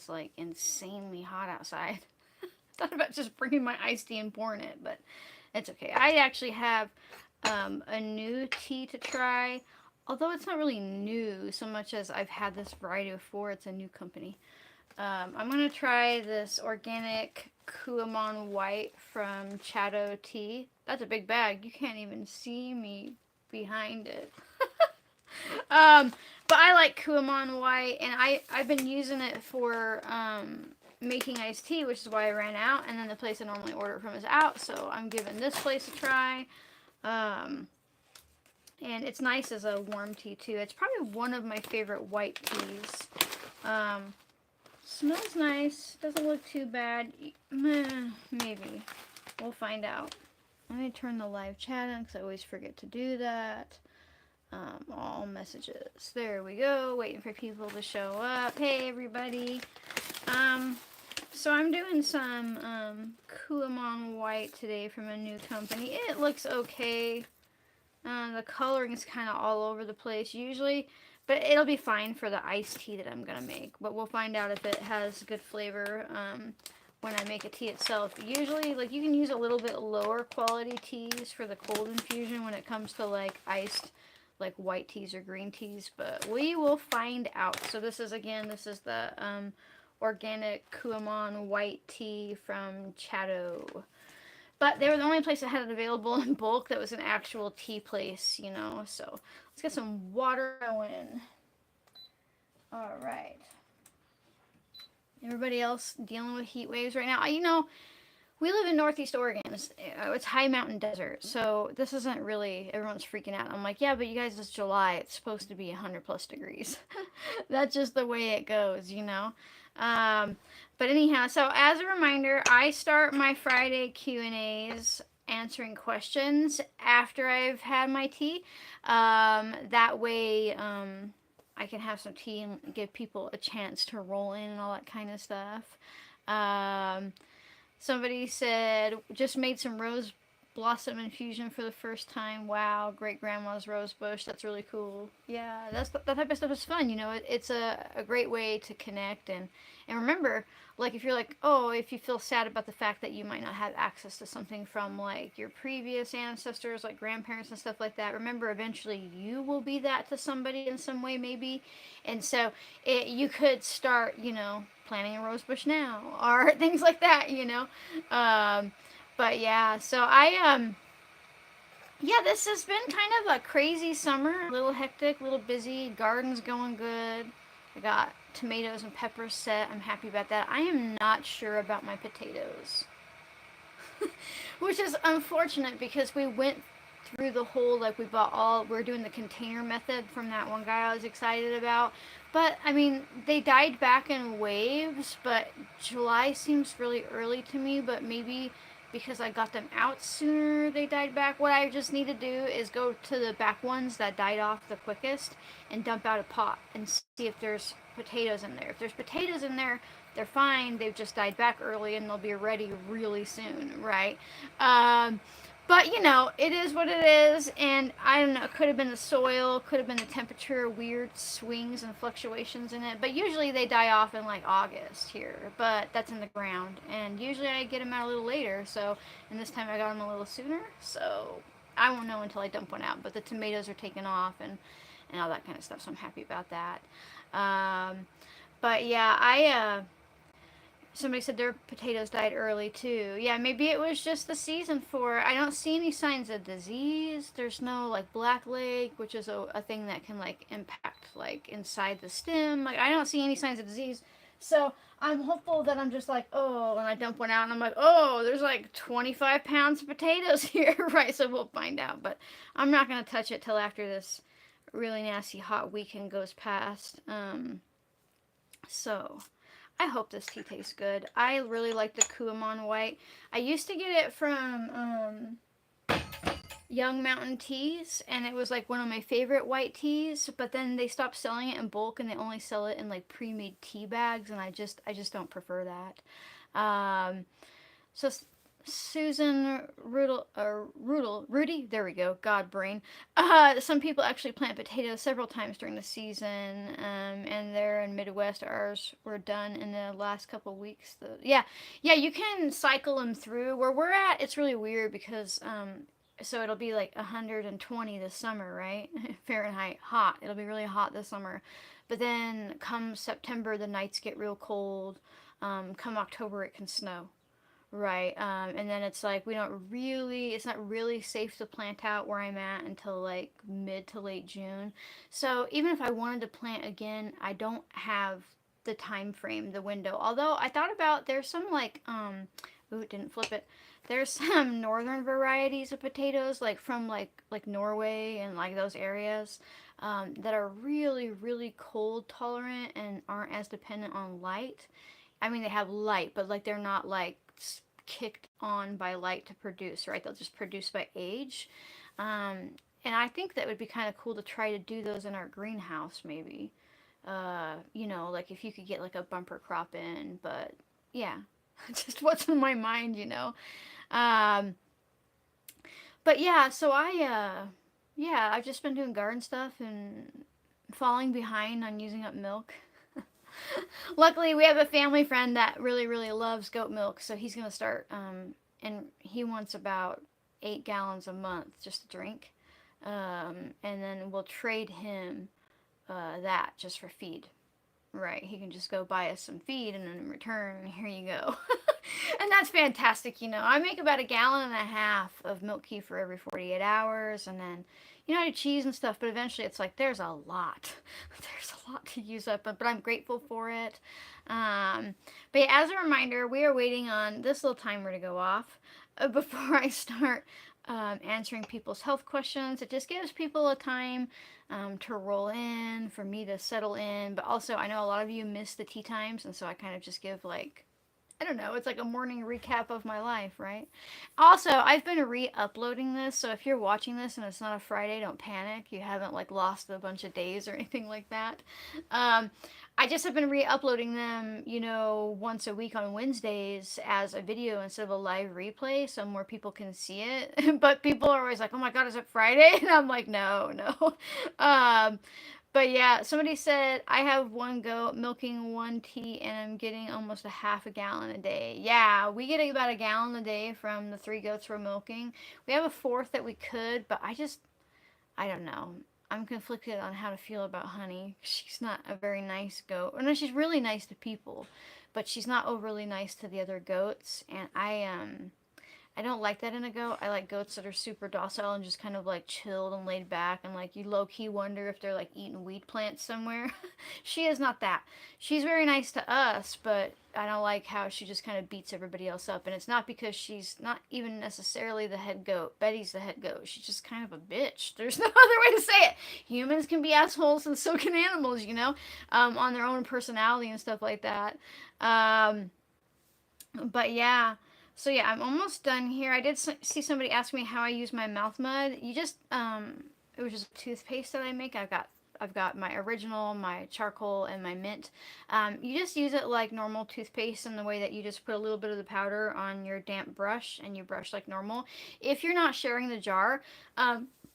it's like insanely hot outside. Thought about just bringing my iced tea and pouring it, but it's okay. I actually have a new tea to try, although it's not really new so much as I've had this variety before. It's a new company. I'm gonna try this organic Kuamon White from Chateau Tea. That's a big bag. You can't even see me behind it. um, but I like Kuamon White, and I've been using it for making iced tea, which is why I ran out. And then the place I normally order from is out, so I'm giving this place a try. Um, and it's nice as a warm tea too. It's probably one of my favorite white teas. Um, Smells nice. Doesn't look too bad. Maybe. We'll find out. Let me turn the live chat on because I always forget to do that. All messages. There we go. Waiting for people to show up. Hey, everybody. So I'm doing some Kuamon White today from a new company. It looks okay. The coloring is kind of all over the place usually, but it'll be fine for the iced tea that I'm going to make. But we'll find out if it has good flavor when I make a tea itself. Usually, like, you can use a little bit lower quality teas for the cold infusion when it comes to, like, iced, like, white teas or green teas. But we will find out. So this is, again, this is the organic Kuamon white tea from Chateau. But they were the only place that had it available in bulk that was an actual tea place, you know. So let's get some water going. All right. Everybody else dealing with heat waves right now? You know, we live in Northeast Oregon. It's high mountain desert. So this isn't really, everyone's freaking out. I'm like, yeah, but you guys, it's July. It's supposed to be 100 plus degrees. That's just the way it goes, you know. But anyhow, so as a reminder, I start my Friday Q&As answering questions after I've had my tea. That way, I can have some tea and give people a chance to roll in and all that kind of stuff. Somebody said, just made some rose blossom infusion for the first time. Wow, great grandma's rose bush. That's really cool. Yeah, that type of stuff is fun. You know, it's a great way to connect and remember, like, if you're like, oh, if you feel sad about the fact that you might not have access to something from like your previous ancestors, like grandparents and stuff like that, remember eventually you will be that to somebody in some way maybe. And so you could start, you know, planting a rose bush now or things like that, you know. But yeah, so yeah, this has been kind of a crazy summer. A little hectic, a little busy. Garden's going good. I got tomatoes and peppers set. I'm happy about that. I am not sure about my potatoes. Which is unfortunate because we went through the whole, like, we're doing the container method from that one guy I was excited about. But, I mean, they died back in waves, but July seems really early to me, but maybe because I got them out sooner, they died back. What I just need to do is go to the back ones that died off the quickest and dump out a pot and see if there's potatoes in there. If there's potatoes in there, they're fine. They've just died back early and they'll be ready really soon, right? But, you know, it is what it is, and I don't know, it could have been the soil, could have been the temperature, weird swings and fluctuations in it, but usually they die off in, like, August here, but that's in the ground, and usually I get them out a little later, so, and this time I got them a little sooner, so I won't know until I dump one out, but the tomatoes are taken off, and all that kind of stuff, so I'm happy about that. But, yeah, somebody said their potatoes died early too. Yeah, maybe it was just the season for it. I don't see any signs of disease. There's no like black leg, which is a thing that can like impact like inside the stem. Like I don't see any signs of disease. So I'm hopeful that I'm just like, oh, and I dump one out and I'm like, oh, there's like 25 pounds of potatoes here, right? So we'll find out. But I'm not going to touch it till after this really nasty hot weekend goes past. So I hope this tea tastes good. I really like the Kuamon White. I used to get it from Young Mountain Teas, and it was like one of my favorite white teas, but then they stopped selling it in bulk and they only sell it in like pre-made tea bags, and I just don't prefer that. So Susan Rudy, there we go, God brain. Some people actually plant potatoes several times during the season, and they're in Midwest. Ours were done in the last couple weeks. Yeah, you can cycle them through. Where we're at, it's really weird because, so it'll be like 120 this summer, right? Fahrenheit, hot. It'll be really hot this summer. But then come September, the nights get real cold. Come October, it can snow. Right. And then it's like it's not really safe to plant out where I'm at until like mid to late June. So even if I wanted to plant again, I don't have the time frame, the window. Although I thought about there's some like, ooh, didn't flip it. There's some northern varieties of potatoes, like from like Norway and like those areas, that are really, really cold tolerant and aren't as dependent on light. I mean, they have light, but like they're not like kicked on by light to produce, right? They'll just produce by age. And I think that would be kind of cool to try to do those in our greenhouse, maybe. Like if you could get like a bumper crop in, but yeah, just what's in my mind, you know. Um, but yeah, so yeah, I've just been doing garden stuff and falling behind on using up milk. Luckily, we have a family friend that really, really loves goat milk, so he's gonna start. And he wants about 8 gallons a month just to drink, and then we'll trade him that just for feed. Right, he can just go buy us some feed, and then in return, here you go. And that's fantastic, you know. I make about 1.5 gallons of milk key for every 48 hours, and then, I do cheese and stuff, but eventually it's like there's a lot. There's a lot to use up, but I'm grateful for it. Um, but yeah, as a reminder, we are waiting on this little timer to go off before I start answering people's health questions. It just gives people a time to roll in, for me to settle in. But also, I know a lot of you miss the tea times, and so I kind of just give like, I don't know, it's like a morning recap of my life, right? Also, I've been re-uploading this, so if you're watching this and it's not a Friday, don't panic. You haven't like lost a bunch of days or anything like that. Um, I just have been re-uploading them, once a week on Wednesdays as a video instead of a live replay, so more people can see it. But people are always like, "Oh my God, is it Friday?" And I'm like, "No, no." Um, but yeah, somebody said I have one goat milking one tea and I'm getting almost 1/2 gallon a day. Yeah, we get about 1 gallon a day from the 3 goats we're milking. We have a fourth that we could, but I don't know. I'm conflicted on how to feel about Honey. She's not a very nice goat. Or no, she's really nice to people, but she's not overly nice to the other goats. And I don't like that in a goat. I like goats that are super docile and just kind of like chilled and laid back, and like you low key wonder if they're like eating weed plants somewhere. She is not that. She's very nice to us, but I don't like how she just kind of beats everybody else up. And it's not because she's not even necessarily the head goat. Betty's the head goat. She's just kind of a bitch. There's no other way to say it. Humans can be assholes, and so can animals, on their own personality and stuff like that. Um, but yeah. So yeah, I'm almost done here. I did see somebody ask me how I use my mouth mud. You just it was just toothpaste that I make. I've got my original, my charcoal, and my mint. You just use it like normal toothpaste in the way that you just put a little bit of the powder on your damp brush and you brush like normal. If you're not sharing the jar,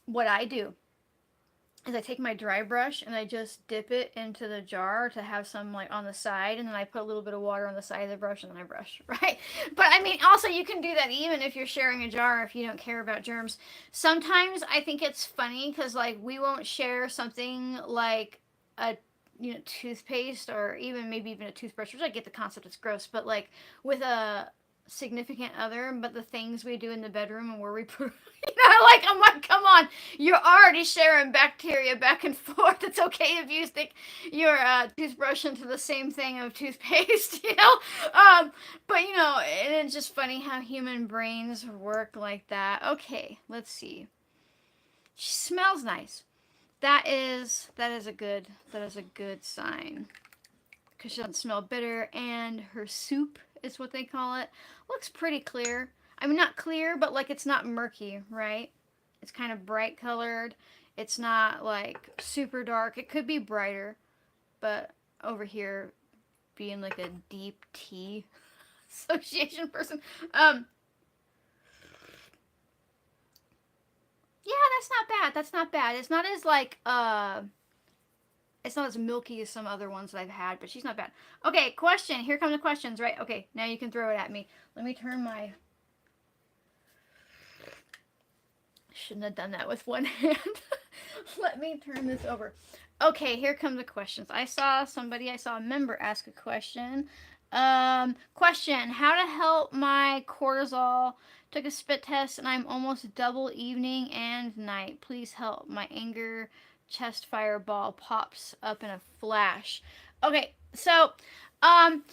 what I do is I take my dry brush and I just dip it into the jar to have some like on the side, and then I put a little bit of water on the side of the brush and then I brush, right? But I mean, also you can do that even if you're sharing a jar if you don't care about germs. Sometimes I think it's funny because like we won't share something like a toothpaste or maybe even a toothbrush, which I get the concept, it's gross, but like with a significant other, but the things we do in the bedroom and where we put, I'm like, come on, you're already sharing bacteria back and forth. It's okay if you stick your toothbrush into the same thing of toothpaste, but and it's just funny how human brains work like that. Okay, let's see. She smells nice. That is a good sign, because she doesn't smell bitter, and her soup is what they call it. Looks pretty clear. I mean, not clear, but like it's not murky, right? It's kind of bright colored. It's not like super dark. It could be brighter, but over here, being like a deep tea association person, Yeah, that's not bad. That's not bad. It's not as like it's not as milky as some other ones that I've had, but she's not bad. Okay, question. Here come the questions, right? Okay, now you can throw it at me. Let me turn my shouldn't have done that with one hand. Let me turn this over. Okay, here come the questions. I saw a member ask a question. Question: How to help my cortisol? Took a spit test and I'm almost double evening and night. Please help. My anger chest fireball pops up in a flash. Okay, so um,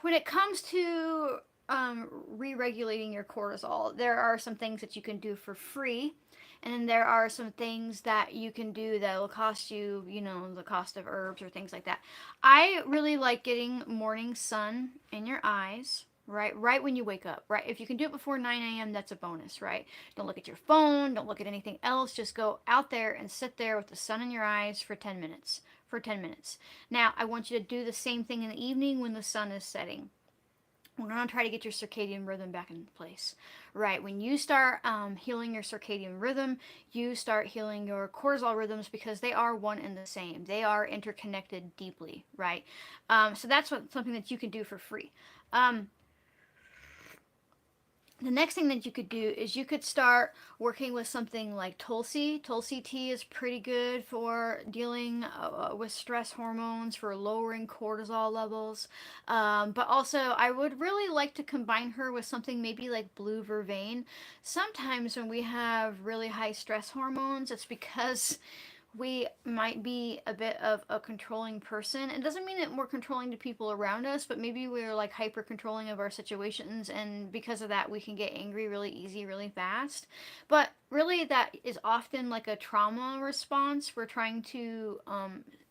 when it comes to re-regulating your cortisol, there are some things that you can do for free, and then there are some things that you can do that will cost you, the cost of herbs or things like that. I really like getting morning sun in your eyes. Right when you wake up, right? If you can do it before 9 a.m., that's a bonus, right? Don't look at your phone, don't look at anything else. Just go out there and sit there with the sun in your eyes for 10 minutes. For 10 minutes. Now, I want you to do the same thing in the evening when the sun is setting. We're going to try to get your circadian rhythm back into place. Right, when you start healing your circadian rhythm, you start healing your cortisol rhythms because they are one and the same. They are interconnected deeply, right? So that's something that you can do for free. The next thing that you could do is you could start working with something like Tulsi. Tulsi tea is pretty good for dealing with stress hormones, for lowering cortisol levels. But also, I would really like to combine her with something maybe like blue vervain. Sometimes when we have really high stress hormones, it's because we might be a bit of a controlling person. It doesn't mean that we're controlling to people around us, but maybe we're like hyper controlling of our situations, and because of that, we can get angry really easy, really fast. But really, that is often like a trauma response. We're trying to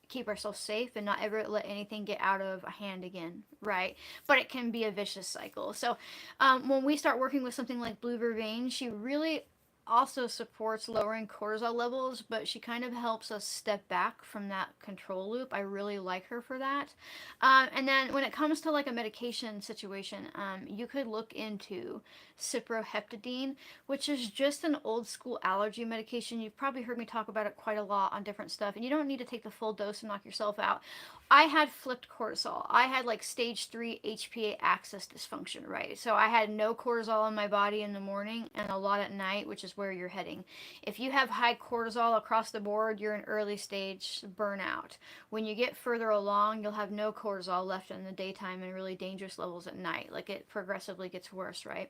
keep ourselves safe and not ever let anything get out of hand again, right? But it can be a vicious cycle. So when we start working with something like blue vervain, she really also supports lowering cortisol levels, but she kind of helps us step back from that control loop. I really like her for that. And then when it comes to like a medication situation, you could look into cyproheptadine, which is just an old school allergy medication. You've probably heard me talk about it quite a lot on different stuff, and you don't need to take the full dose and knock yourself out. I had flipped cortisol. I had like stage 3 HPA axis dysfunction, right? So I had no cortisol in my body in the morning and a lot at night, which is where you're heading. If you have high cortisol across the board, you're in early stage burnout. When you get further along, you'll have no cortisol left in the daytime and really dangerous levels at night. Like it progressively gets worse, right?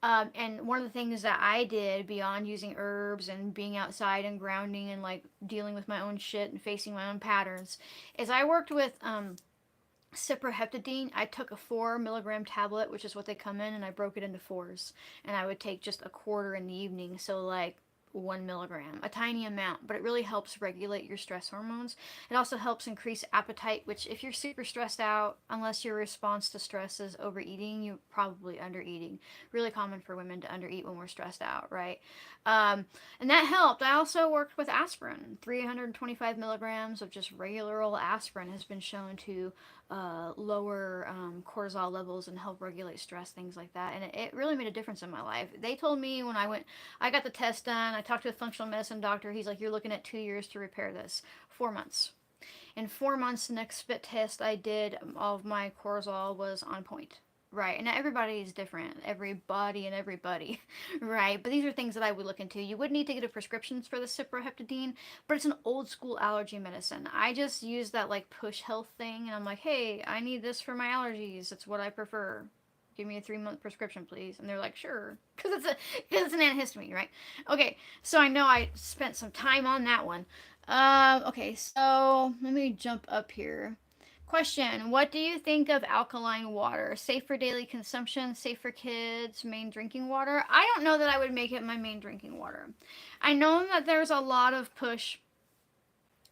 And one of the things that I did beyond using herbs and being outside and grounding and like dealing with my own shit and facing my own patterns is I worked with cyproheptadine. I took a 4 milligram tablet, which is what they come in, and I broke it into fours. And I would take just a quarter in the evening. So, like, 1 milligram, a tiny amount, but it really helps regulate your stress hormones. It also helps increase appetite, which, if you're super stressed out, unless your response to stress is overeating, you're probably undereating. Really common for women to undereat when we're stressed out, right? And that helped. I also worked with aspirin. 325 milligrams of just regular old aspirin has been shown to lower cortisol levels and help regulate stress, things like that. And it really made a difference in my life. They told me when I got the test done, I talked to a functional medicine doctor. He's like, you're looking at 2 years to repair this. 4 months. In 4 months, the next spit test I did, all of my cortisol was on point. Right, and everybody is different. Everybody and everybody, right? But these are things that I would look into. You would need to get a prescription for the cyproheptadine, but it's an old school allergy medicine. I just use that like push health thing, and I'm like, hey, I need this for my allergies. It's what I prefer. Give me a 3-month prescription, please. And they're like, sure, because it's an antihistamine, right? Okay, so I know I spent some time on that one. Okay, so let me jump up here. Question: What do you think of alkaline water? Safe for daily consumption, safe for kids, main drinking water? I don't know that I would make it my main drinking water. I know that there's a lot of push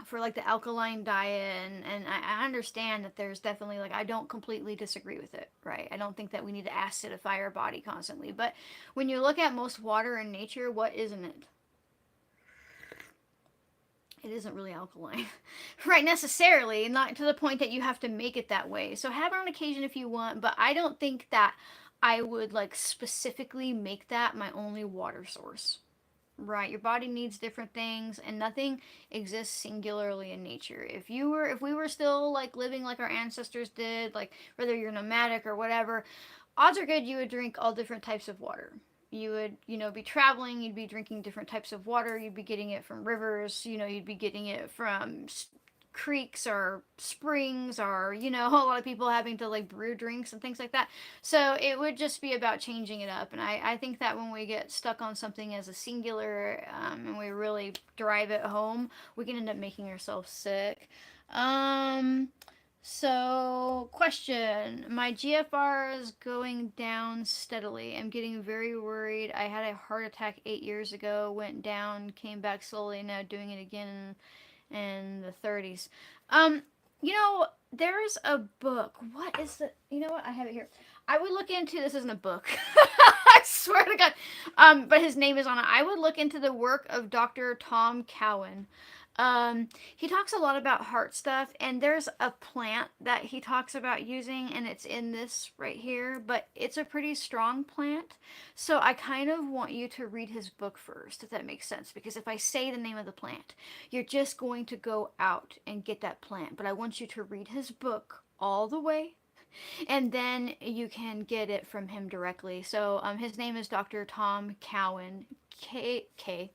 for like the alkaline diet, and I understand that there's definitely like, I don't completely disagree with it, right? I don't think that we need to acidify our body constantly, but when you look at most water in nature, what isn't it? It isn't really alkaline, right? Necessarily, not to the point that you have to make it that way. So have it on occasion if you want, but I don't think that I would like specifically make that my only water source. Right, your body needs different things, and nothing exists singularly in nature. If we were still like living like our ancestors did, like whether you're nomadic or whatever, odds are good you would drink all different types of water. You would, be traveling, you'd be drinking different types of water, you'd be getting it from rivers, you'd be getting it from creeks or springs, or a lot of people having to like brew drinks and things like that. So it would just be about changing it up. And I think that when we get stuck on something as a singular, and we really drive it home, we can end up making ourselves sick. um so, question. My GFR is going down steadily. I'm getting very worried. I had a heart attack 8 years ago, went down, came back slowly, now doing it again in the 30s. Um, there's a book. What is the. You know what? I have it here. I would look into. This isn't a book. I swear to God. But his name is on it. I would look into the work of Dr. Tom Cowan. He talks a lot about heart stuff, and there's a plant that he talks about using, and it's in this right here, but it's a pretty strong plant. So I kind of want you to read his book first, if that makes sense, because if I say the name of the plant, you're just going to go out and get that plant. But I want you to read his book all the way, and then you can get it from him directly. So his name is Dr. Tom Cowan. K Cow,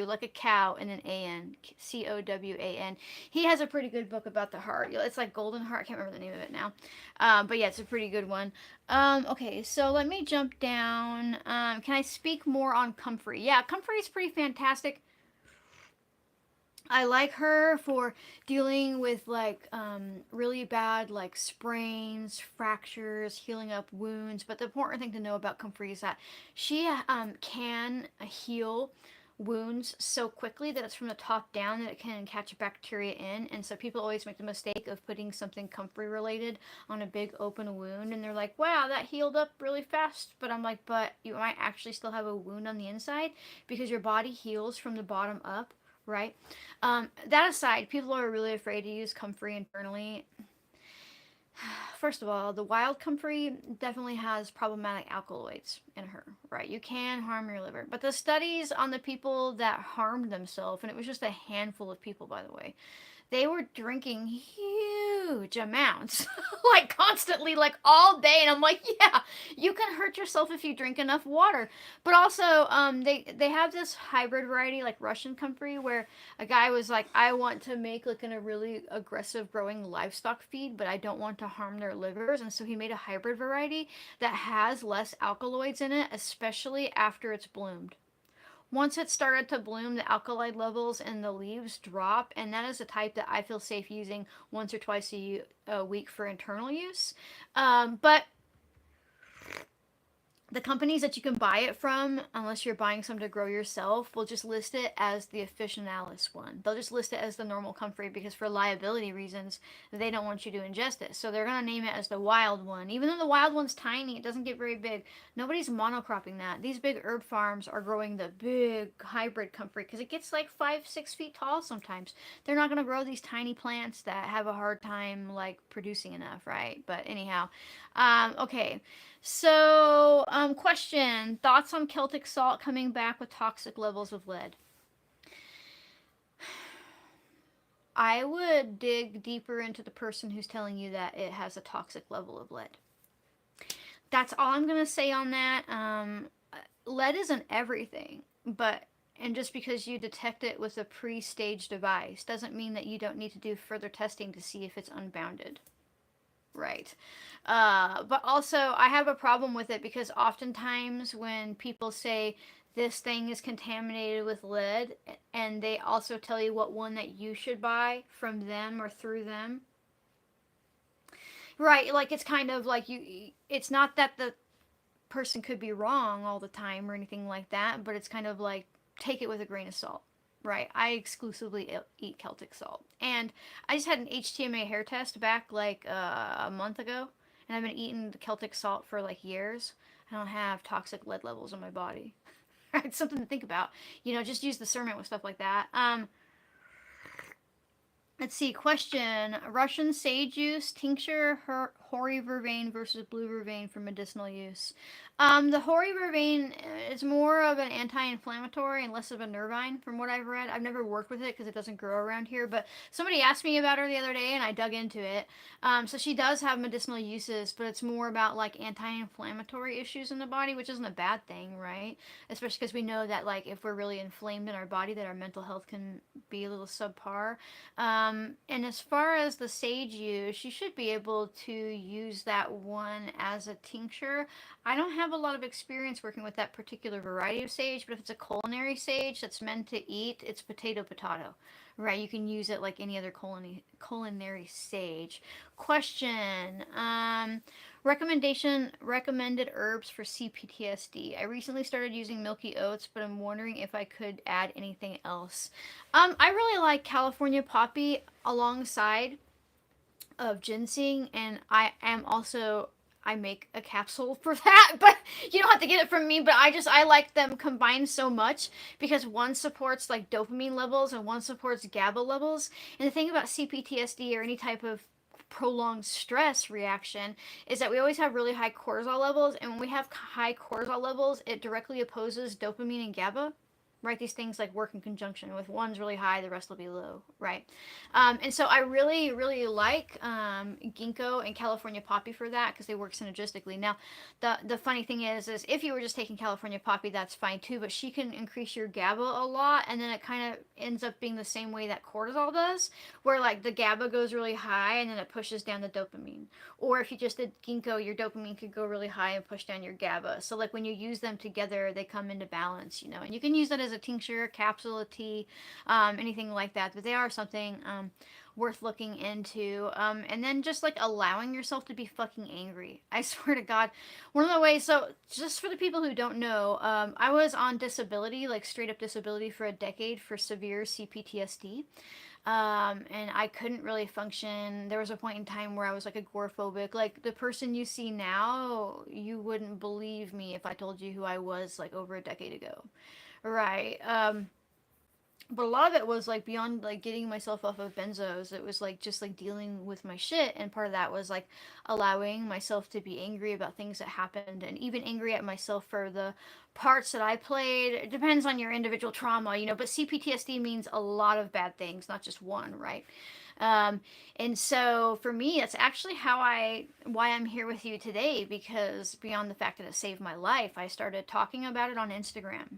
like a cow, and an an Cowan. He has a pretty good book about the heart. It's like Golden Heart. I can't remember the name of it now, but yeah, it's a pretty good one. Okay, so let me jump down. Can I speak more on comfrey? Yeah, comfrey is pretty fantastic. I like her for dealing with like really bad like sprains, fractures, healing up wounds. But the important thing to know about comfrey is that she can heal wounds so quickly that it's from the top down that it can catch bacteria in. And so people always make the mistake of putting something comfrey related on a big open wound, and they're like, wow, that healed up really fast. But I'm like, but you might actually still have a wound on the inside, because your body heals from the bottom up, right? That aside, people are really afraid to use comfrey internally. First of all, the wild comfrey definitely has problematic alkaloids in her, right? You can harm your liver. But the studies on the people that harmed themselves, and it was just a handful of people, by the way, they were drinking huge amounts, like constantly, like all day. And I'm like, yeah, you can hurt yourself if you drink enough water. But also, they have this hybrid variety, like Russian comfrey, where a guy was like, I want to make like a really aggressive growing livestock feed, but I don't want to harm their livers. And so he made a hybrid variety that has less alkaloids in it, especially after it's bloomed. Once it started to bloom, the alkali levels in the leaves drop, and that is a type that I feel safe using once or twice a week for internal use. But the companies that you can buy it from, unless you're buying some to grow yourself, will just list it as the officinalis one. They'll just list it as the normal comfrey, because for liability reasons, they don't want you to ingest it. So they're going to name it as the wild one. Even though the wild one's tiny, it doesn't get very big. Nobody's monocropping that. These big herb farms are growing the big hybrid comfrey, because it gets like 5, 6 feet tall sometimes. They're not going to grow these tiny plants that have a hard time like producing enough, right? But anyhow, okay. So, question: thoughts on Celtic salt coming back with toxic levels of lead? I would dig deeper into the person who's telling you that it has a toxic level of lead. That's all I'm gonna say on that. Lead isn't everything, but and just because you detect it with a pre-staged device doesn't mean that you don't need to do further testing to see if it's unbounded. Right. But also, I have a problem with it because oftentimes when people say this thing is contaminated with lead, and they also tell you what one that you should buy from them or through them, right? Like it's kind of like it's not that the person could be wrong all the time or anything like that, but it's kind of like take it with a grain of salt. Right, I exclusively eat Celtic salt, and I just had an HTMA hair test back like a month ago, and I've been eating the Celtic salt for like years. I don't have toxic lead levels in my body. It's something to think about. Just use discernment with stuff like that. Let's see. Question: Russian sage use tincture, hoary vervain versus blue vervain for medicinal use. The hoary vervain is more of an anti-inflammatory and less of a nervine, from what I've read. I've never worked with it because it doesn't grow around here, but somebody asked me about her the other day, and I dug into it. So she does have medicinal uses, but it's more about like anti-inflammatory issues in the body, which isn't a bad thing, right? Especially because we know that like if we're really inflamed in our body, that our mental health can be a little subpar. And as far as the sage use, you should be able to use that one as a tincture. I don't have a lot of experience working with that particular variety of sage, but if it's a culinary sage that's meant to eat, it's potato. Right, you can use it like any other culinary sage. Question. Recommended herbs for CPTSD. I recently started using milky oats, but I'm wondering if I could add anything else. I really like California poppy alongside of ginseng, and I make a capsule for that, but you don't have to get it from me. But I like them combined so much because one supports like dopamine levels and one supports GABA levels. And the thing about CPTSD or any type of prolonged stress reaction is that we always have really high cortisol levels, and when we have high cortisol levels, it directly opposes dopamine and GABA, right? These things like work in conjunction. With one's really high, the rest will be low, right? And so I really, really like ginkgo and California poppy for that because they work synergistically. Now, the funny thing is if you were just taking California poppy, that's fine too. But she can increase your GABA a lot, and then it kind of ends up being the same way that cortisol does, where like the GABA goes really high and then it pushes down the dopamine. Or if you just did ginkgo, your dopamine could go really high and push down your GABA. So like when you use them together, they come into balance, you know. And you can use that as a tincture, capsule, a tea, anything like that. But they are something worth looking into. And then just like allowing yourself to be fucking angry. I swear to God, one of the ways. So just for the people who don't know, I was on disability, like straight up disability, for a decade for severe CPTSD. And I couldn't really function. There was a point in time where I was like agoraphobic. Like the person you see now, you wouldn't believe me if I told you who I was like over a decade ago. Right. But a lot of it was like beyond like getting myself off of benzos. It was like just like dealing with my shit, and part of that was like allowing myself to be angry about things that happened, and even angry at myself for the parts that I played. It depends on your individual trauma, you know, but CPTSD means a lot of bad things, not just one, right? Um, and so for me, that's actually why I'm here with you today, because beyond the fact that it saved my life, I started talking about it on Instagram.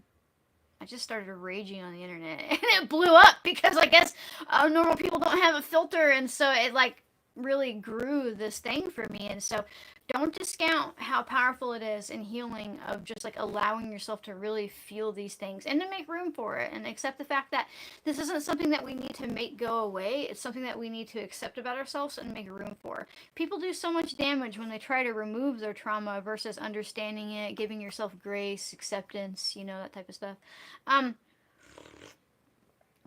I just started raging on the internet, and it blew up because I guess normal people don't have a filter, and so it like really grew this thing for me. And so don't discount how powerful it is in healing, of just like allowing yourself to really feel these things and to make room for it and accept the fact that this isn't something that we need to make go away. It's something that we need to accept about ourselves and make room for. People do so much damage when they try to remove their trauma versus understanding it, giving yourself grace, acceptance, you know, that type of stuff. um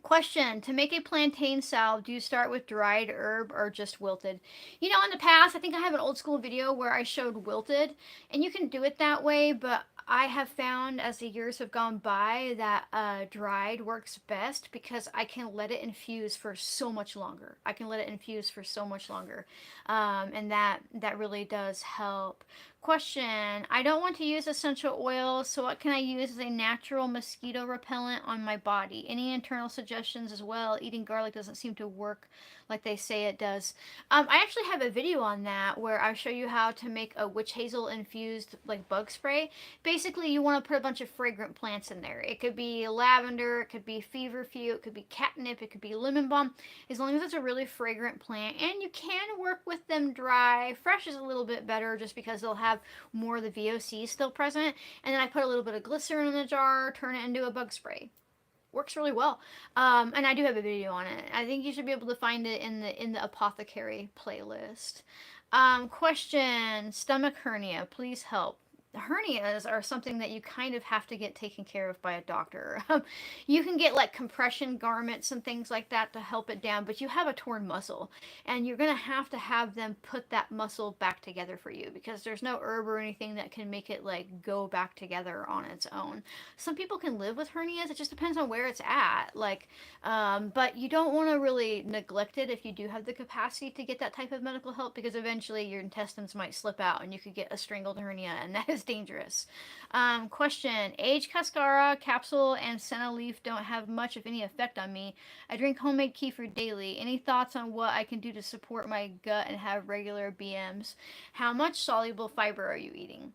Question: To make a plantain salve, do you start with dried herb or just wilted? You know, in the past, I think I have an old school video where I showed wilted, and you can do it that way, but I have found as the years have gone by that dried works best because I can let it infuse for so much longer. I can let it infuse for so much longer, and that really does help. Question: I don't want to use essential oils, so what can I use as a natural mosquito repellent on my body? Any internal suggestions as well? Eating garlic doesn't seem to work like they say it does. I actually have a video on that where I show you how to make a witch hazel infused like bug spray. Basically, you want to put a bunch of fragrant plants in there. It could be lavender, it could be feverfew, it could be catnip, it could be lemon balm, as long as it's a really fragrant plant. And you can work with them dry. Fresh is a little bit better just because they'll have more of the VOC still present. And then I put a little bit of glycerin in a jar, turn it into a bug spray. Works really well. And I do have a video on it. I think you should be able to find it in the apothecary playlist. Question: Stomach hernia, please help. hernias are something that you kind of have to get taken care of by a doctor. You can get like compression garments and things like that to help it down, but you have a torn muscle, and you're going to have them put that muscle back together for you, because there's no herb or anything that can make it like go back together on its own. Some people can live with hernias. It just depends on where it's at. Like, but you don't want to really neglect it if you do have the capacity to get that type of medical help, because eventually your intestines might slip out and you could get a strangled hernia, and that is dangerous. Question: Age Cascara capsule and senna leaf don't have much, if any, effect on me. I drink homemade kefir daily. Any thoughts on what I can do to support my gut and have regular BMs? How much soluble fiber are you eating?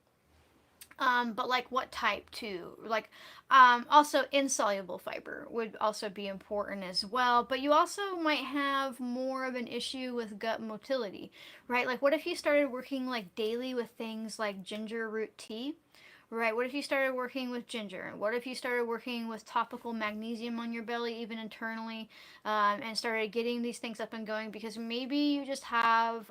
But like what type too? Like, also insoluble fiber would also be important as well. But you also might have more of an issue with gut motility, right? Like, what if you started working like daily with things like ginger root tea? Right. What if you started working with ginger? And what if you started working with topical magnesium on your belly, even internally, and started getting these things up and going? Because maybe you just have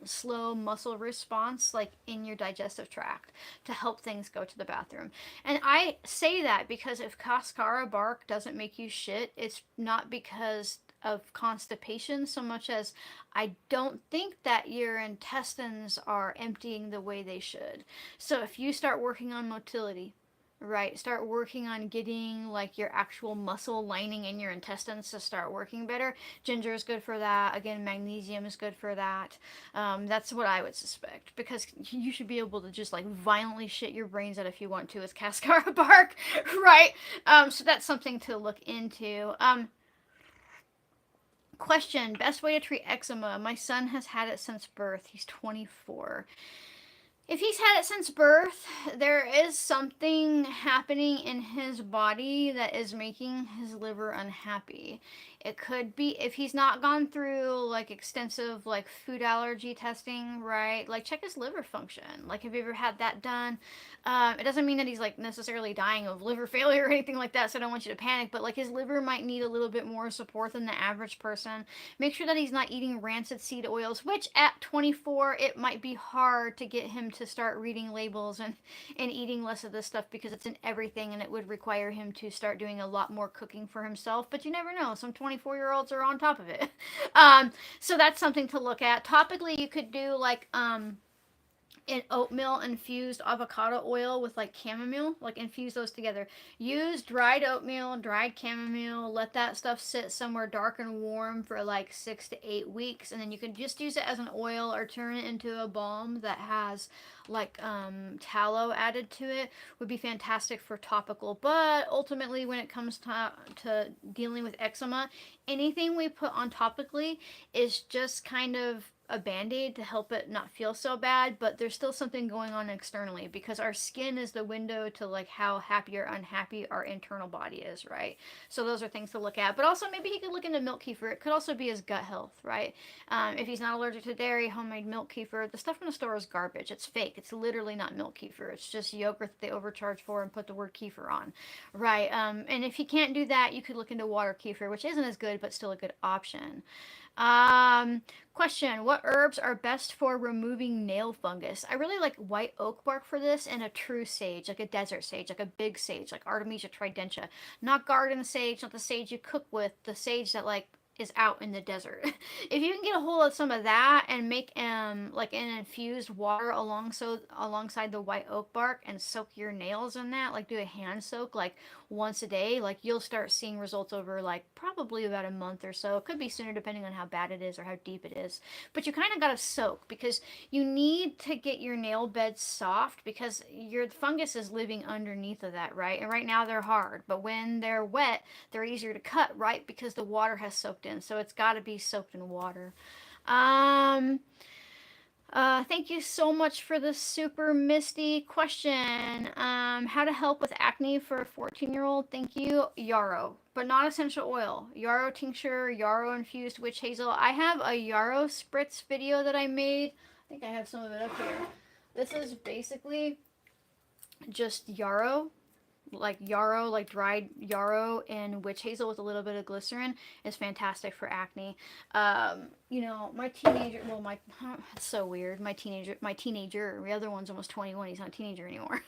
slow muscle response, like in your digestive tract, to help things go to the bathroom. And I say that because if Cascara bark doesn't make you shit, it's not because of constipation so much as I don't think that your intestines are emptying the way they should. So if you start working on motility, right, start working on getting like your actual muscle lining in your intestines to start working better. Ginger is good for that. Again, magnesium is good for that. That's what I would suspect, because you should be able to just like violently shit your brains out if you want to with Cascara bark, right? So that's something to look into. Question: Best way to treat eczema? My son has had it since birth. He's 24. If he's had it since birth, there is something happening in his body that is making his liver unhappy. It could be if he's not gone through like extensive like food allergy testing, right? Like, check his liver function. Like, have you ever had that done? It doesn't mean that he's like necessarily dying of liver failure or anything like that, so I don't want you to panic, but like his liver might need a little bit more support than the average person. Make sure that he's not eating rancid seed oils, which at 24 it might be hard to get him to start reading labels and eating less of this stuff, because it's in everything and it would require him to start doing a lot more cooking for himself. But you never know, some 24-year-olds are on top of it. So that's something to look at. Topically, you could do like an oatmeal infused avocado oil with like chamomile, like infuse those together. Use dried oatmeal, dried chamomile, let that stuff sit somewhere dark and warm for like 6 to 8 weeks, and then you can just use it as an oil or turn it into a balm that has like tallow added to it. Would be fantastic for topical. But ultimately, when it comes to dealing with eczema, anything we put on topically is just kind of a band-aid to help it not feel so bad, but there's still something going on externally, because our skin is the window to like how happy or unhappy our internal body is, right? So those are things to look at. But also maybe he could look into milk kefir. It could also be his gut health, right? If he's not allergic to dairy, homemade milk kefir. The stuff from the store is garbage. It's fake. It's literally not milk kefir. It's just yogurt that they overcharge for and put the word kefir on, right? And if he can't do that, you could look into water kefir, which isn't as good but still a good option. Question: What herbs are best for removing nail fungus? I really like white oak bark for this, and a true sage, like a desert sage, like a big sage, like Artemisia tridentia. Not garden sage, not the sage you cook with, the sage that like is out in the desert. If you can get a hold of some of that and make like an infused water alongside the white oak bark and soak your nails in that, like do a hand soak like once a day, like you'll start seeing results over like probably about a month or so. It could be sooner depending on how bad it is or how deep it is. But you kind of got to soak, because you need to get your nail beds soft, because your fungus is living underneath of that, right? And right now they're hard, but when they're wet, they're easier to cut, right? Because the water has soaked in. So it's got to be soaked in water. Thank you so much for the super misty question. How to help with acne for a 14-year-old? Thank you. Yarrow, but not essential oil. Yarrow tincture, yarrow infused witch hazel. I have a yarrow spritz video that I made. I think I have some of it up here. This is basically just yarrow, like yarrow, like dried yarrow and witch hazel with a little bit of glycerin is fantastic for acne. You know, my teenager, well, my, it's so weird. My teenager, the other one's almost 21. He's not a teenager anymore.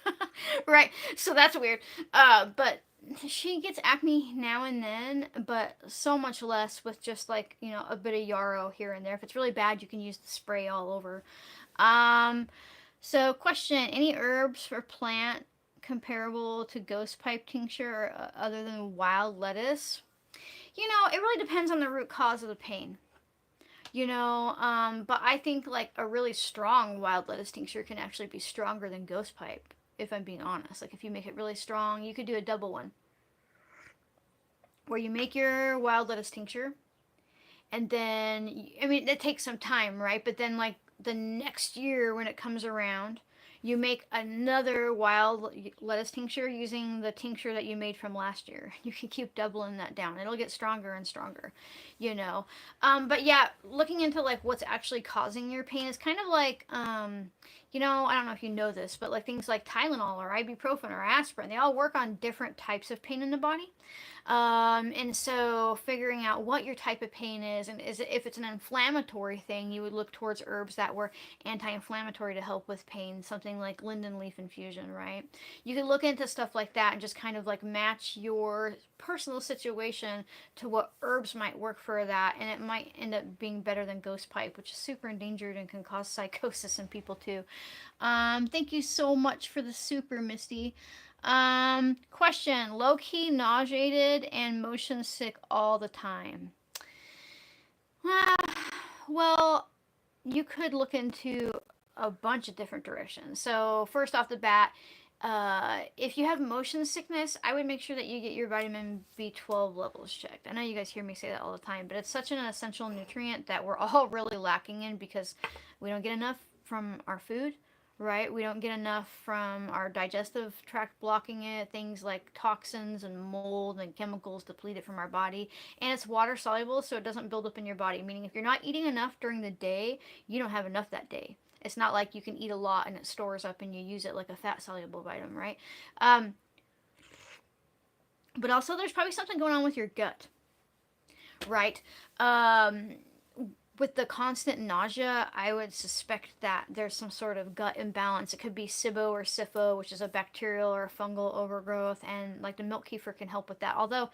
Right. So that's weird. But she gets acne now and then, but so much less with just like, you know, a bit of yarrow here and there. If it's really bad, you can use the spray all over. Um, so question, any herbs or plant comparable to ghost pipe tincture other than wild lettuce? You know, it really depends on the root cause of the pain. You know, but I think like a really strong wild lettuce tincture can actually be stronger than ghost pipe, if I'm being honest. Like if you make it really strong, you could do a double one where you make your wild lettuce tincture and then I mean it takes some time, right? But then like the next year when it comes around, you make another wild lettuce tincture using the tincture that you made from last year. You can keep doubling that down. It'll get stronger and stronger, you know. But yeah, looking into like what's actually causing your pain is kind of like you know, I don't know if you know this, but like things like Tylenol or ibuprofen or aspirin, they all work on different types of pain in the body. And so figuring out what your type of pain is, and is it, if it's an inflammatory thing, you would look towards herbs that were anti-inflammatory to help with pain, something like linden leaf infusion, right? You could look into stuff like that and just kind of like match your personal situation to what herbs might work for that, and it might end up being better than ghost pipe, which is super endangered and can cause psychosis in people too. Thank you so much for the super, Misty. Question, low-key nauseated and motion sick all the time. Well, you could look into a bunch of different directions. So first off the bat, if you have motion sickness, I would make sure that you get your vitamin B12 levels checked. I know you guys hear me say that all the time, but it's such an essential nutrient that we're all really lacking in because we don't get enough from our food, right? We don't get enough from our digestive tract blocking it, things like toxins and mold and chemicals deplete it from our body. And it's water soluble, so it doesn't build up in your body, meaning if you're not eating enough during the day, you don't have enough that day. It's not like you can eat a lot and it stores up and you use it like a fat soluble vitamin, right? Um, but also, there's probably something going on with your gut, right? With the constant nausea, I would suspect that there's some sort of gut imbalance. It could be SIBO or SIFO, which is a bacterial or a fungal overgrowth, and like the milk kefir can help with that. Although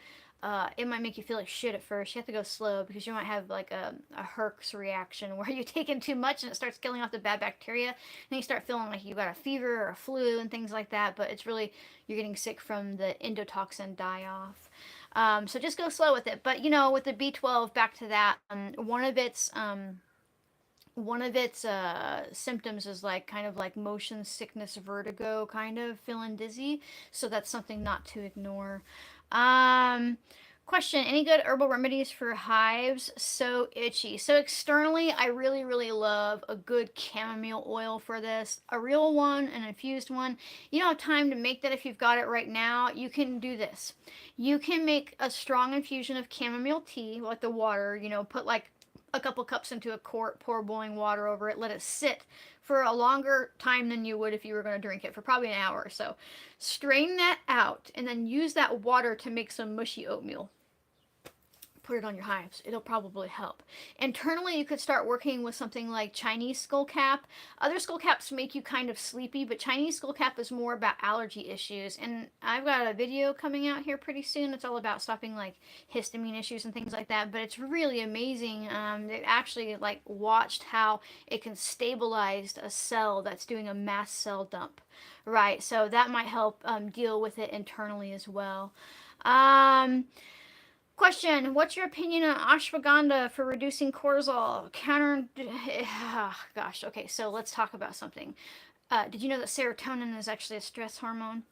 it might make you feel like shit at first. You have to go slow because you might have like a Herx reaction where you take in too much and it starts killing off the bad bacteria. And you start feeling like you got a fever or a flu and things like that. But it's really, you're getting sick from the endotoxin die off. So just go slow with it. But you know, with the B12, back to that, one of its symptoms is like kind of like motion sickness, vertigo, kind of feeling dizzy. So that's something not to ignore. Um, Question, any good herbal remedies for hives? So itchy. So externally, I really, really love a good chamomile oil for this. A real one, an infused one. You don't have time to make that if you've got it right now. You can do this. You can make a strong infusion of chamomile tea, like the water, you know, put like a couple cups into a quart, pour boiling water over it, let it sit for a longer time than you would if you were going to drink it, for probably an hour or so. Strain that out and then use that water to make some mushy oatmeal. Put it on your hives. It'll probably help. Internally, you could start working with something like Chinese skullcap. Other skullcaps make you kind of sleepy, but Chinese skullcap is more about allergy issues. And I've got a video coming out here pretty soon. It's all about stopping like histamine issues and things like that. But it's really amazing. They actually like watched how it can stabilize a cell that's doing a mast cell dump, right? So that might help deal with it internally as well. Question, what's your opinion on ashwagandha for reducing cortisol? Gosh, okay, so let's talk about something. Did you know that serotonin is actually a stress hormone?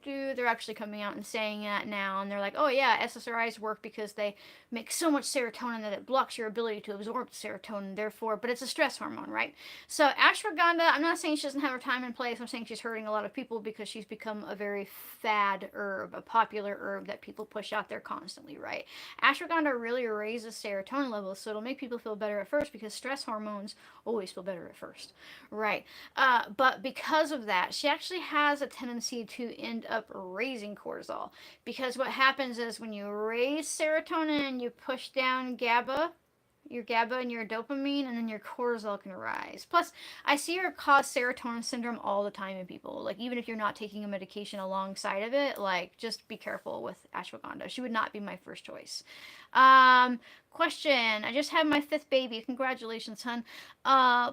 They're actually coming out and saying that now, and they're like, oh yeah, SSRIs work because they make so much serotonin that it blocks your ability to absorb serotonin, therefore, but it's a stress hormone, right? So ashwagandha, I'm not saying she doesn't have her time and place, I'm saying she's hurting a lot of people because she's become a very fad herb, a popular herb that people push out there constantly, right? Ashwagandha really raises serotonin levels, so it'll make people feel better at first because stress hormones always feel better at first, right? But because of that, she actually has a tendency to end up raising cortisol. Because what happens is when you raise serotonin, you push down GABA, your GABA and your dopamine, and then your cortisol can rise. Plus, I see her cause serotonin syndrome all the time in people. Like, even if you're not taking a medication alongside of it, like, just be careful with ashwagandha. She would not be my first choice. Question. I just had my 5th baby. Congratulations, hun.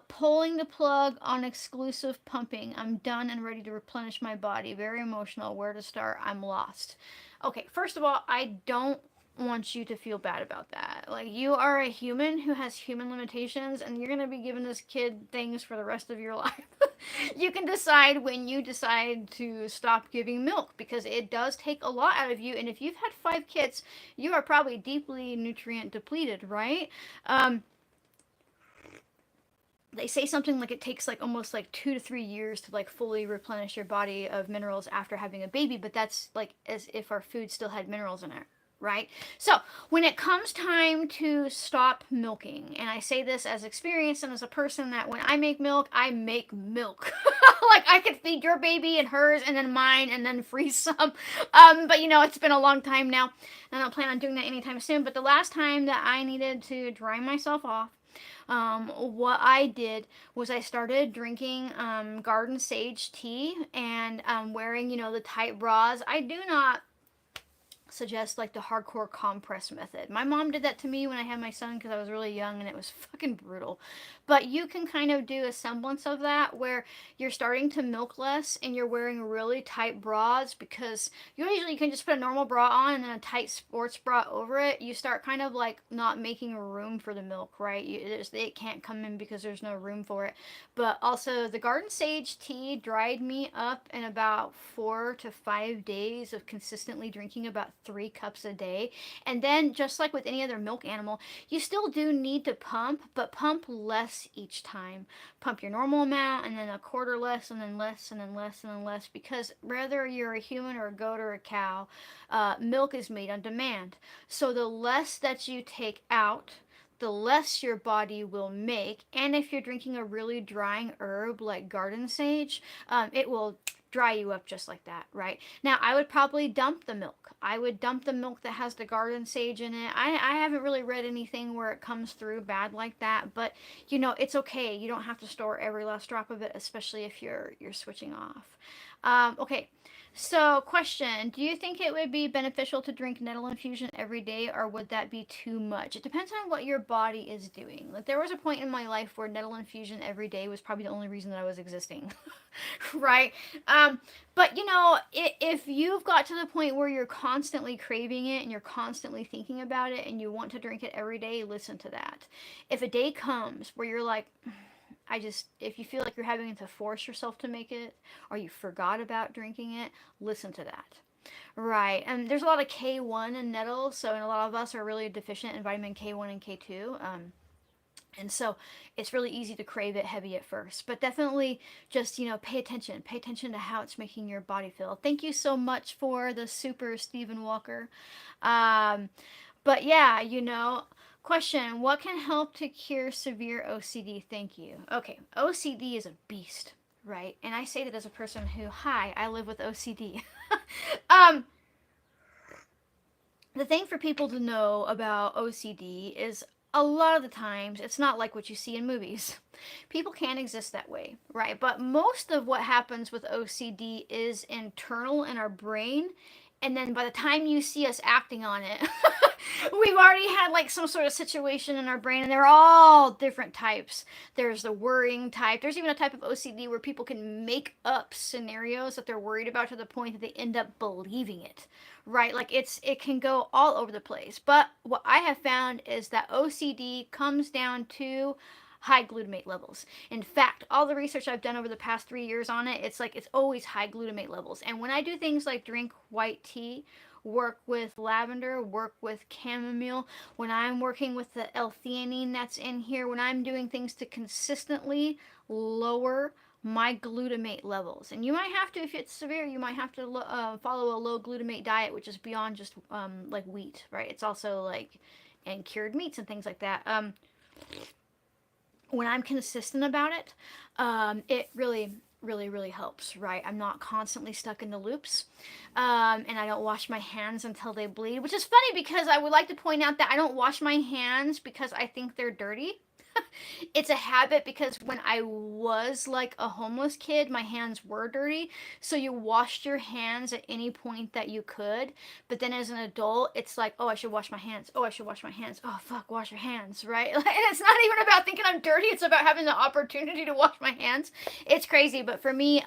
Pulling the plug on exclusive pumping. I'm done and ready to replenish my body. Very emotional. Where to start? I'm lost. Okay, first of all, I don't want you to feel bad about that. Like, you are a human who has human limitations, and you're gonna be giving this kid things for the rest of your life. You can decide when you decide to stop giving milk, because it does take a lot out of you. And if you've had 5 kids, you are probably deeply nutrient depleted, right? They say something like it takes like almost like 2 to 3 years to like fully replenish your body of minerals after having a baby, but that's like as if our food still had minerals in it, right? So when it comes time to stop milking, and I say this as experience and as a person that when I make milk, like, I could feed your baby and hers and then mine and then freeze some. But it's been a long time now, and I don't plan on doing that anytime soon. But the last time that I needed to dry myself off, what I did was I started drinking garden sage tea and wearing, the tight bras. I do not suggest like the hardcore compress method. My mom did that to me when I had my son because I was really young and it was fucking brutal. But you can kind of do a semblance of that where you're starting to milk less and you're wearing really tight bras, because usually you can just put a normal bra on and then a tight sports bra over it. You start kind of like not making room for the milk, right? It can't come in because there's no room for it. But also the garden sage tea dried me up in about 4 to 5 days of consistently drinking about 3 cups a day. And then, just like with any other milk animal, you still do need to pump, but pump less each time. Pump your normal amount and then a quarter less and then less and then less and then less, because whether you're a human or a goat or a cow, milk is made on demand. So the less that you take out, the less your body will make. And if you're drinking a really drying herb like garden sage, it will dry you up just like that, right? Now, I would probably dump the milk. I would dump the milk that has the garden sage in it. I haven't really read anything where it comes through bad like that, but it's okay. You don't have to store every last drop of it, especially if you're switching off. Okay. So, question, do you think it would be beneficial to drink nettle infusion every day, or would that be too much? It depends on what your body is doing. Like, there was a point in my life where nettle infusion every day was probably the only reason that I was existing. Right? But, if you've got to the point where you're constantly craving it and you're constantly thinking about it and you want to drink it every day, listen to that. If a day comes where you're like, if you feel like you're having to force yourself to make it, or you forgot about drinking it, listen to that. Right. And there's a lot of K1 in nettle, so and a lot of us are really deficient in vitamin K1 and K2. And so it's really easy to crave it heavy at first. But definitely just, pay attention. Pay attention to how it's making your body feel. Thank you so much for the super Stephen Walker. But yeah, question, what can help to cure severe OCD? Thank you. Okay, OCD is a beast, right? And I say that as a person who, I live with OCD. The thing for people to know about OCD is a lot of the times it's not like what you see in movies. People can't exist that way, right? But most of what happens with OCD is internal in our brain. And then by the time you see us acting on it, we've already had like some sort of situation in our brain, and they're all different types. There's the worrying type. There's even a type of OCD where people can make up scenarios that they're worried about to the point that they end up believing it, right? Like it can go all over the place. But what I have found is that OCD comes down to high glutamate levels. In fact, all the research I've done over the past 3 years on it, it's always high glutamate levels. And when I do things like drink white tea, work with lavender, work with chamomile, when I'm working with the L-theanine that's in here, when I'm doing things to consistently lower my glutamate levels. And you might have to, if it's severe, you might have to follow a low glutamate diet, which is beyond just like wheat, right? It's also like, and cured meats and things like that. When I'm consistent about it, it really really, really helps, right? I'm not constantly stuck in the loops. And I don't wash my hands until they bleed, which is funny because I would like to point out that I don't wash my hands because I think they're dirty. It's a habit because when I was like a homeless kid, my hands were dirty. So you washed your hands at any point that you could. But then as an adult, it's like, oh, I should wash my hands. Oh, I should wash my hands. Oh, fuck, wash your hands, right? And it's not even about thinking I'm dirty. It's about having the opportunity to wash my hands. It's crazy. But for me,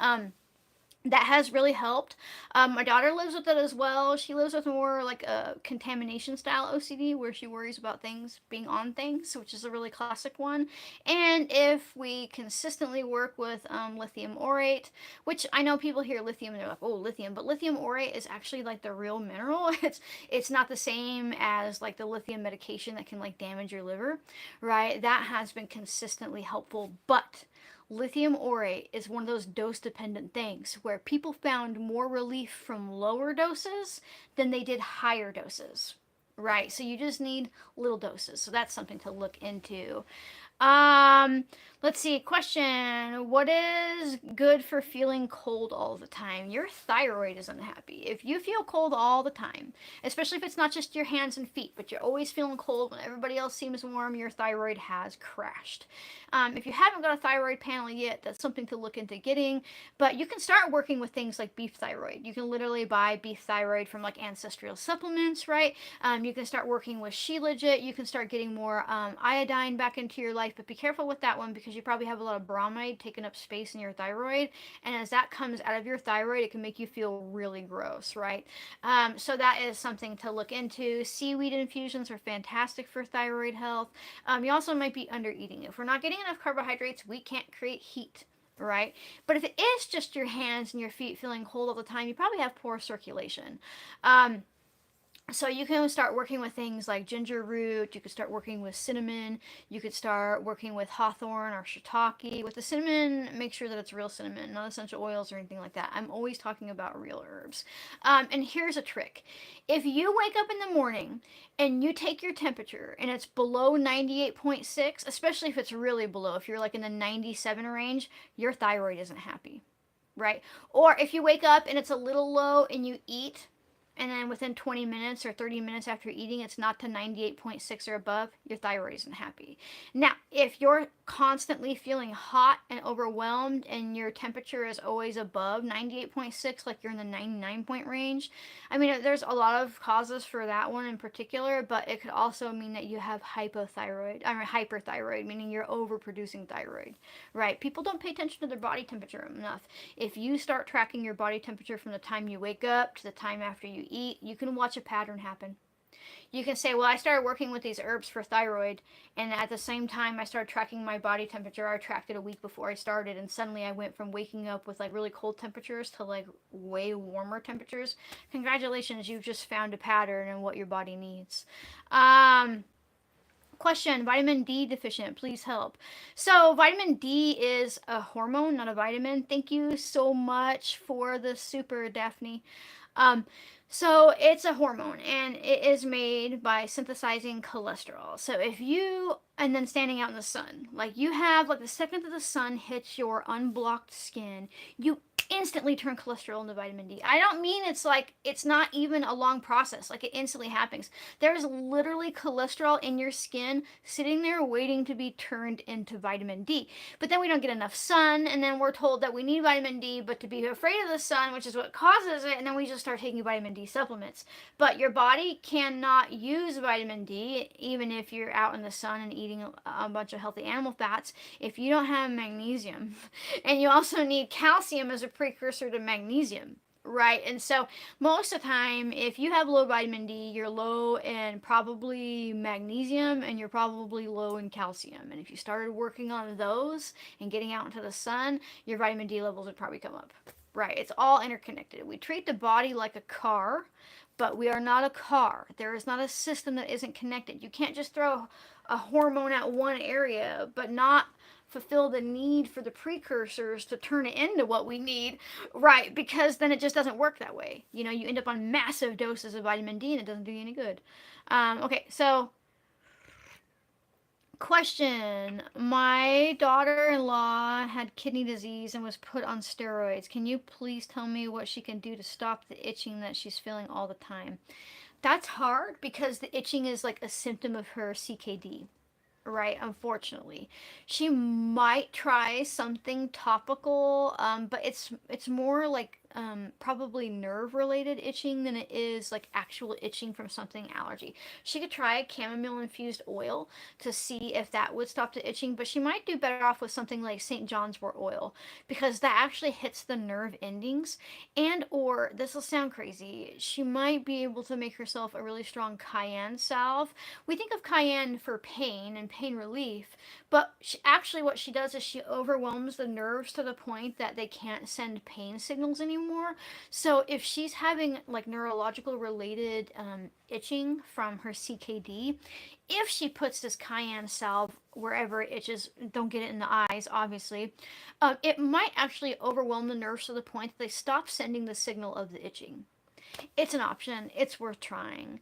that has really helped. My daughter lives with it as well. She lives with more like a contamination style OCD where she worries about things being on things, which is a really classic one. And if we consistently work with lithium orate, which I know people hear lithium and they're like, oh, lithium, but lithium orate is actually like the real mineral. It's not the same as like the lithium medication that can like damage your liver, right? That has been consistently helpful, but lithium orate is one of those dose dependent things where people found more relief from lower doses than they did higher doses. Right, so you just need little doses. So that's something to look into. Um, let's see. Question: what is good for feeling cold all the time? Your thyroid is unhappy. If you feel cold all the time, especially if it's not just your hands and feet, but you're always feeling cold when everybody else seems warm, your thyroid has crashed. If you haven't got a thyroid panel yet, that's something to look into getting. But you can start working with things like beef thyroid. You can literally buy beef thyroid from like ancestral supplements, right? You can start working with Shilajit. You can start getting more iodine back into your life, but be careful with that one because you probably have a lot of bromide taking up space in your thyroid. And as that comes out of your thyroid, it can make you feel really gross, right? So that is something to look into. Seaweed infusions are fantastic for thyroid health. You also might be under eating. If we're not getting enough carbohydrates, we can't create heat, right? But if it is just your hands and your feet feeling cold all the time, you probably have poor circulation. So you can start working with things like ginger root. You could start working with cinnamon. You could start working with hawthorn or shiitake. With the cinnamon, make sure that it's real cinnamon, not essential oils or anything like that. I'm always talking about real herbs. And here's a trick. If you wake up in the morning and you take your temperature and it's below 98.6, especially if it's really below, if you're like in the 97 range, your thyroid isn't happy, right? Or if you wake up and it's a little low and you eat, and then within 20 minutes or 30 minutes after eating, it's not to 98.6 or above, your thyroid isn't happy. Now, if you're constantly feeling hot and overwhelmed and your temperature is always above 98.6, like you're in the 99 point range, I mean, there's a lot of causes for that one in particular, but it could also mean that you have hyperthyroid, meaning you're overproducing thyroid, right? People don't pay attention to their body temperature enough. If you start tracking your body temperature from the time you wake up to the time after you eat, you can watch a pattern happen. You can say, well, I started working with these herbs for thyroid, and at the same time I started tracking my body temperature. I tracked it a week before I started, and suddenly I went from waking up with like really cold temperatures to like way warmer temperatures. Congratulations, you've just found a pattern in what your body needs. Question: vitamin D deficient, please help. So vitamin D is a hormone, not a vitamin. Thank you so much for the super, Daphne. um, so it's a hormone and it is made by synthesizing cholesterol. So if you, and then standing out in the sun, like you have, like the second that the sun hits your unblocked skin, you instantly turn cholesterol into vitamin D. I don't mean it's like, it's not even a long process, like it instantly happens. There's literally cholesterol in your skin sitting there waiting to be turned into vitamin D. But then we don't get enough sun, and then we're told that we need vitamin D, but to be afraid of the sun, which is what causes it, and then we just start taking vitamin D supplements. But your body cannot use vitamin D, even if you're out in the sun and eating a bunch of healthy animal fats, if you don't have magnesium. And you also need calcium as a precursor to magnesium, right? And so most of the time, if you have low vitamin D, you're low in probably magnesium and you're probably low in calcium. And if you started working on those and getting out into the sun, your vitamin D levels would probably come up, right? It's all interconnected. We treat the body like a car, but we are not a car. There is not a system that isn't connected. You can't just throw a hormone at one area, but not fulfill the need for the precursors to turn it into what we need, right? Because then it just doesn't work that way. You know, you end up on massive doses of vitamin D and it doesn't do you any good. Okay, so Question. My daughter-in-law had kidney disease and was put on steroids. Can you please tell me what she can do to stop the itching that she's feeling all the time? That's hard because the itching is like a symptom of her CKD, right? Unfortunately, she might try something topical, but it's more like probably nerve related itching than it is like actual itching from something allergy. She could try chamomile infused oil to see if that would stop the itching, but she might do better off with something like St. John's wort oil because that actually hits the nerve endings. And or this will sound crazy, she might be able to make herself a really strong cayenne salve. We think of cayenne for pain and pain relief, but actually what she does is she overwhelms the nerves to the point that they can't send pain signals anymore. So if she's having like neurological related itching from her CKD, if she puts this cayenne salve wherever it itches, don't get it in the eyes, obviously, it might actually overwhelm the nerves to the point that they stop sending the signal of the itching. It's an option. It's worth trying.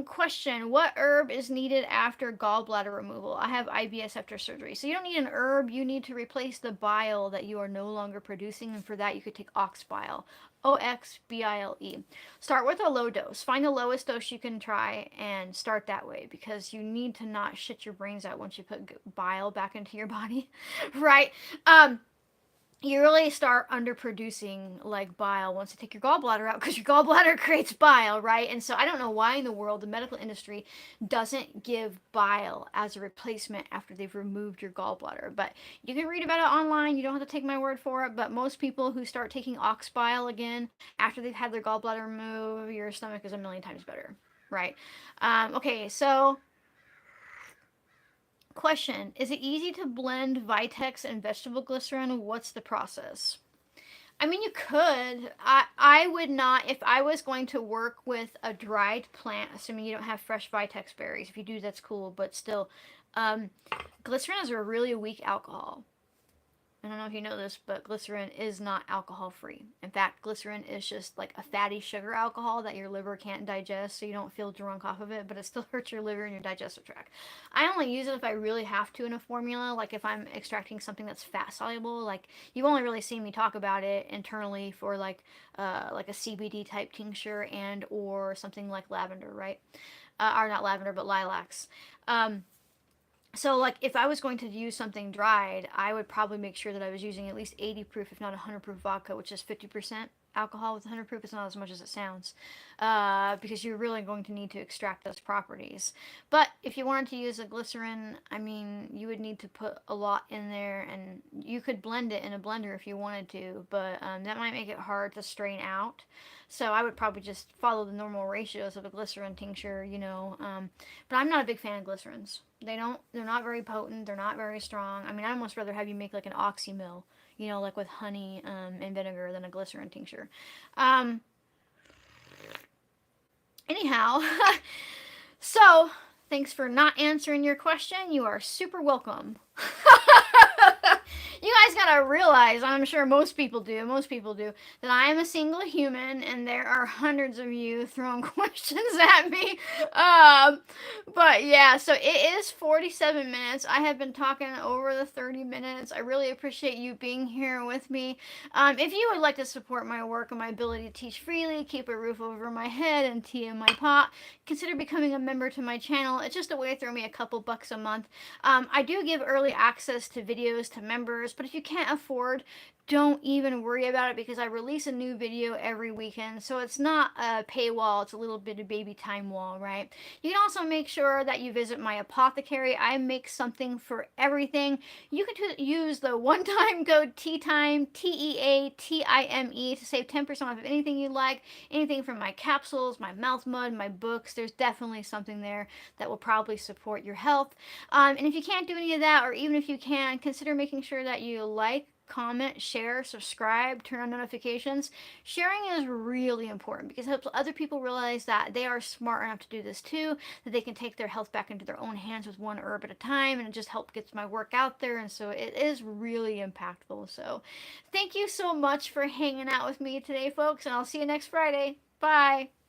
Question. What herb is needed after gallbladder removal? I have IBS after surgery. So you don't need an herb. You need to replace the bile that you are no longer producing. And for that, you could take ox bile. Oxbile. Start with a low dose. Find the lowest dose you can try and start that way because you need to not shit your brains out once you put bile back into your body. Right? You really start underproducing like bile once you take your gallbladder out because your gallbladder creates bile, right? And so I don't know why in the world the medical industry doesn't give bile as a replacement after they've removed your gallbladder. But you can read about it online. You don't have to take my word for it. But most people who start taking ox bile again after they've had their gallbladder removed, your stomach is a million times better, right? Okay, so question. Is it easy to blend Vitex and vegetable glycerin? What's the process? I mean, you could. I would not, if I was going to work with a dried plant, assuming you don't have fresh Vitex berries. If you do, that's cool, but still, um, glycerin is a really weak alcohol. I don't know if you know this, but glycerin is not alcohol free. In fact, glycerin is just like a fatty sugar alcohol that your liver can't digest, so you don't feel drunk off of it, but it still hurts your liver and your digestive tract. I only use it if I really have to in a formula, like if I'm extracting something that's fat soluble. Like you only really see me talk about it internally for like a CBD type tincture and or something like lavender, right? Or not lavender, but lilacs. Um, so like if I was going to use something dried, I would probably make sure that I was using at least 80 proof, if not 100 proof vodka, which is 50% alcohol with 100 proof. It's not as much as it sounds, because you're really going to need to extract those properties. But if you wanted to use a glycerin, I mean, you would need to put a lot in there, and you could blend it in a blender if you wanted to, but that might make it hard to strain out. So I would probably just follow the normal ratios of a glycerin tincture, you know. But I'm not a big fan of glycerins. They're not very potent. They're not very strong. I mean, I almost rather have you make like an oxymil, you know, like with honey and vinegar than a glycerin tincture. Um, anyhow, so thanks for not answering your question. You are super welcome. You guys gotta realize, I'm sure most people do, that I am a single human and there are hundreds of you throwing questions at me. Um, but yeah, so it is 47 minutes. I have been talking over the 30 minutes. I really appreciate you being here with me. If you would like to support my work and my ability to teach freely, keep a roof over my head and tea in my pot, consider becoming a member to my channel. It's just a way to throw me a couple bucks a month. I do give early access to videos to members, but if you can't afford, don't even worry about it because I release a new video every weekend. So it's not a paywall, it's a little bit of baby time wall, right? You can also make sure that you visit my apothecary. I make something for everything. You can use the one-time code TEATIME, TEATIME, to save 10% off of anything you like. Anything from my capsules, my mouth mud, my books. There's definitely something there that will probably support your health. And if you can't do any of that, or even if you can, consider making sure that you like, comment, share, subscribe, turn on notifications. Sharing is really important because it helps other people realize that they are smart enough to do this too, that they can take their health back into their own hands with one herb at a time, and it just helps get my work out there, and so it is really impactful. So thank you so much for hanging out with me today, folks, and I'll see you next Friday. Bye.